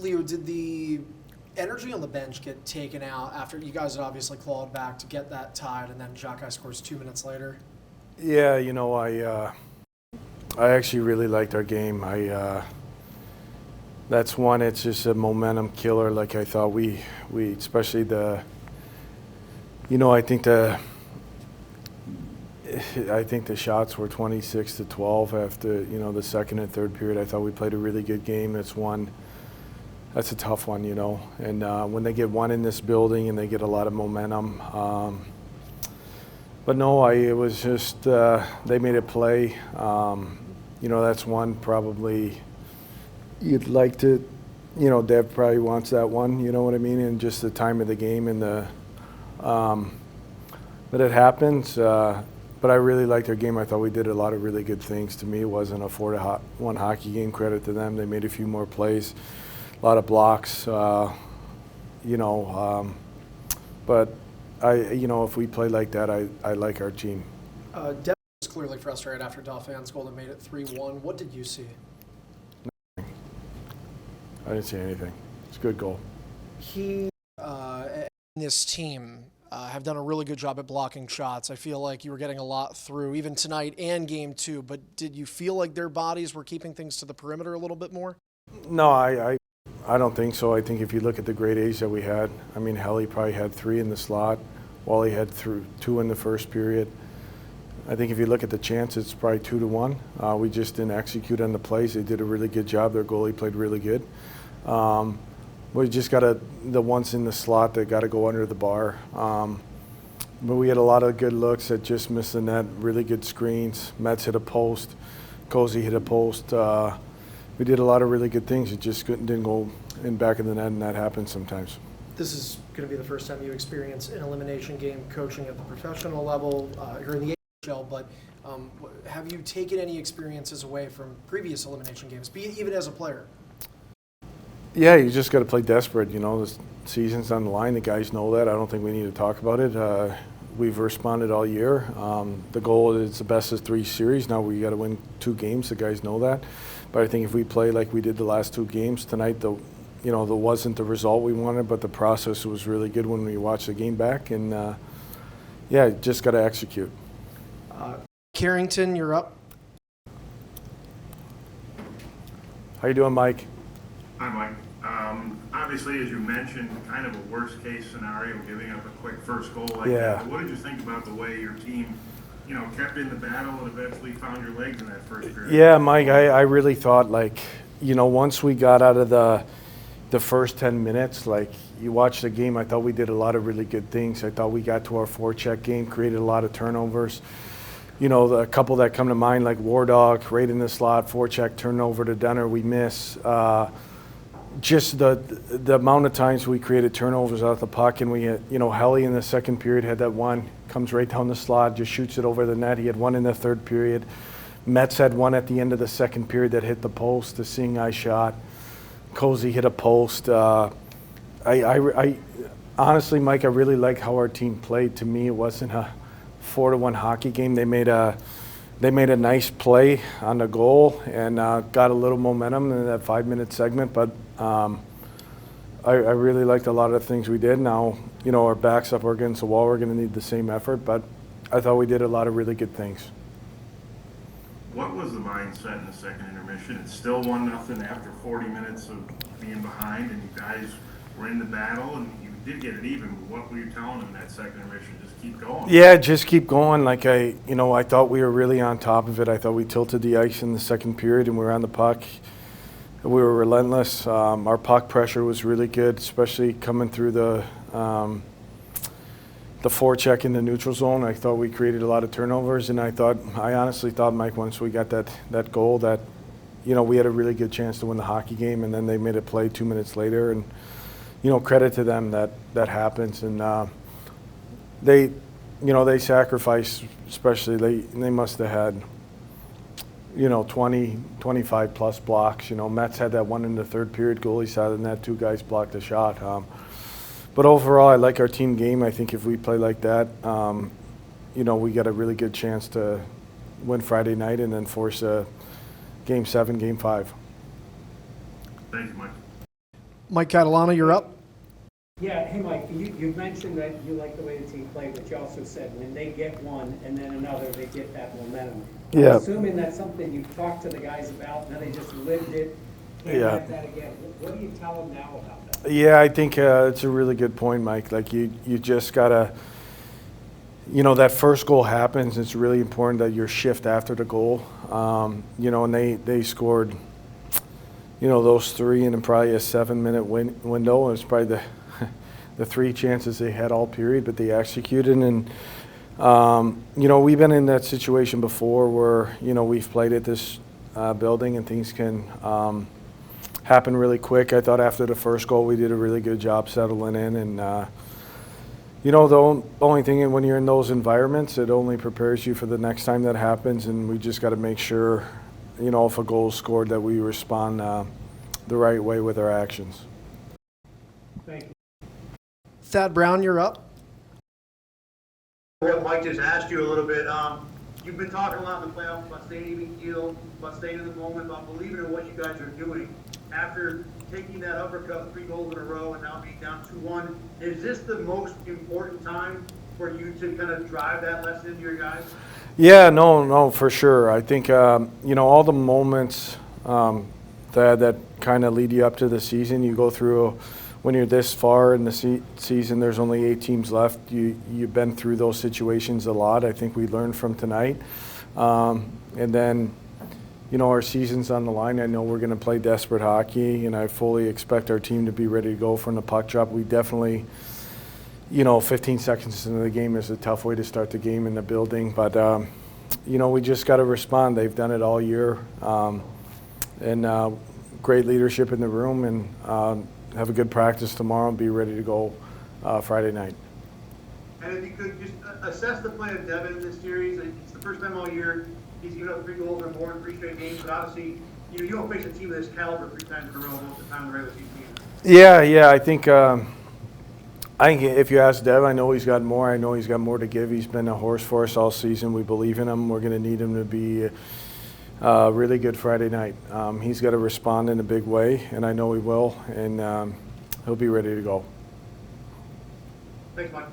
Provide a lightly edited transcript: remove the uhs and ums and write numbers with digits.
Leo, did the energy on the bench get taken out after you guys had obviously clawed back to get that tied, and then Jacques scores 2 minutes later? Yeah, I actually really liked our game. That's one. It's just a momentum killer. Like I thought we especially I think the shots were 26-12 after the second and third period. I thought we played a really good game. That's a tough one, And when they get one in this building and they get a lot of momentum. But no, it was just they made a play. That's one probably you'd like to. Dev probably wants that one. You know what I mean? And just the time of the game and but it happens. But I really liked their game. I thought we did a lot of really good things. To me, it wasn't a 4-1 hockey game. Credit to them. They made a few more plays, a lot of blocks. But if we play like that, I like our team. Dev was clearly frustrated after Dauphin's goal that made it 3-1. What did you see? Nothing. I didn't see anything. It's a good goal. He and this team have done a really good job at blocking shots. I feel like you were getting a lot through, even tonight and game two. But did you feel like their bodies were keeping things to the perimeter a little bit more? No, I don't think so. I think if you look at the grade A's that we had, Helly probably had 3 in the slot. Wally had 2 in the first period. I think if you look at the chances, it's probably 2-1. We just didn't execute on the plays. They did a really good job. Their goalie played really good. We just got the ones in the slot that got to go under the bar. But we had a lot of good looks that just missed the net, really good screens. Mets hit a post. Cozy hit a post. We did a lot of really good things. It just didn't go in back of the net, and that happens sometimes. This is going to be the first time you experience an elimination game coaching at the professional level. You're in the AHL, but have you taken any experiences away from previous elimination games, even as a player? Yeah, you just got to play desperate. The season's on the line. The guys know that. I don't think we need to talk about it. We've responded all year. The goal is the best of 3 series. Now we got to win 2 games. The guys know that. But I think if we play like we did the last 2 games tonight, there wasn't the result we wanted, but the process was really good when we watched the game back. And just got to execute. Carrington, you're up. How you doing, Mike? Hi, Mike. Obviously, as you mentioned, kind of a worst-case scenario, giving up a quick first goal like that. But what did you think about the way your team, kept in the battle and eventually found your legs in that first period? Yeah, Mike, I really thought, once we got out of the first 10 minutes, you watch the game, I thought we did a lot of really good things. I thought we got to our forecheck game, created a lot of turnovers. The couple that come to mind, like War Dog, right in the slot, forecheck, turnover to Dunner, we miss. Just the amount of times we created turnovers out the puck, and we had, Helly in the second period had that one, comes right down the slot, just shoots it over the net. He had one in the third period. Mets had one at the end of the second period that hit the post, the seeing eye shot. Cozy hit a post. I honestly, Mike, I really like how our team played. To me, it wasn't a 4-1 hockey game. They made a nice play on the goal and got a little momentum in that 5-minute segment. But I really liked a lot of the things we did. Now, our backs up against the wall. We're going to need the same effort. But I thought we did a lot of really good things. What was the mindset in the second intermission? It's still 1-0 after 40 minutes of being behind, and you guys were in the battle, and you did get it even. But what were you telling them in that second intermission? Just keep going. Yeah, just keep going. I thought we were really on top of it. I thought we tilted the ice in the second period, and we were on the puck. We were relentless. Our puck pressure was really good, especially coming through the forecheck in the neutral zone. I thought we created a lot of turnovers, and I honestly thought, Mike, once we got that goal, that we had a really good chance to win the hockey game. And then they made a play 2 minutes later, and credit to them that happens. And they sacrificed, especially they must have had 20, 25 plus blocks. Mets had that one in the third period. Goalie side of the net, 2 guys blocked a shot. But overall, I like our team game. I think if we play like that, we got a really good chance to win Friday night and then force a Game 7, Game 5. Thank you, Mike. Mike Catalano, you're up. Yeah, hey Mike, you mentioned that you like the way the team played, but you also said when they get one and then another, they get that momentum. Yeah. I'm assuming that's something you talked to the guys about, and then they just lived it, can't Yeah. have that again. What do you tell them now about that? Yeah, I think it's a really good point, Mike. Like you just gotta, that first goal happens. It's really important that your shift after the goal. And they scored, those three in probably a 7-minute window. It was probably the three chances they had all period, but they executed. And we've been in that situation before where we've played at this building and things can happen really quick. I thought after the first goal we did a really good job settling in, and the only thing when you're in those environments, it only prepares you for the next time that happens, and we just got to make sure if a goal is scored that we respond the right way with our actions. Thank you. Thad Brown, you're up. What Mike just asked you a little bit. You've been talking a lot in the playoffs about staying even keel, about staying in the moment, about believing in what you guys are doing. After taking that uppercut, 3 goals in a row, and now being down 2-1, is this the most important time for you to kind of drive that lesson into your guys? Yeah, no, for sure. I think all the moments that kind of lead you up to the season, you go through. When you're this far in the season, there's only 8 teams left. You've been through those situations a lot. I think we learned from tonight. And then, our season's on the line. I know we're going to play desperate hockey, and I fully expect our team to be ready to go from the puck drop. We definitely, 15 seconds into the game is a tough way to start the game in the building. But, we just got to respond. They've done it all year. And great leadership in the room, and have a good practice tomorrow and be ready to go Friday night. And if you could just assess the play of Devin in this series. It's the first time all year he's given up 3 goals or more in 3 straight games, but obviously, you don't face a team of this caliber 3 times in a row most of the time in the regular season. Yeah, I think if you ask Dev, I know he's got more. I know he's got more to give. He's been a horse for us all season. We believe in him. We're going to need him to be really good Friday night. He's got to respond in a big way, and I know he will, and he'll be ready to go. Thanks, Mike.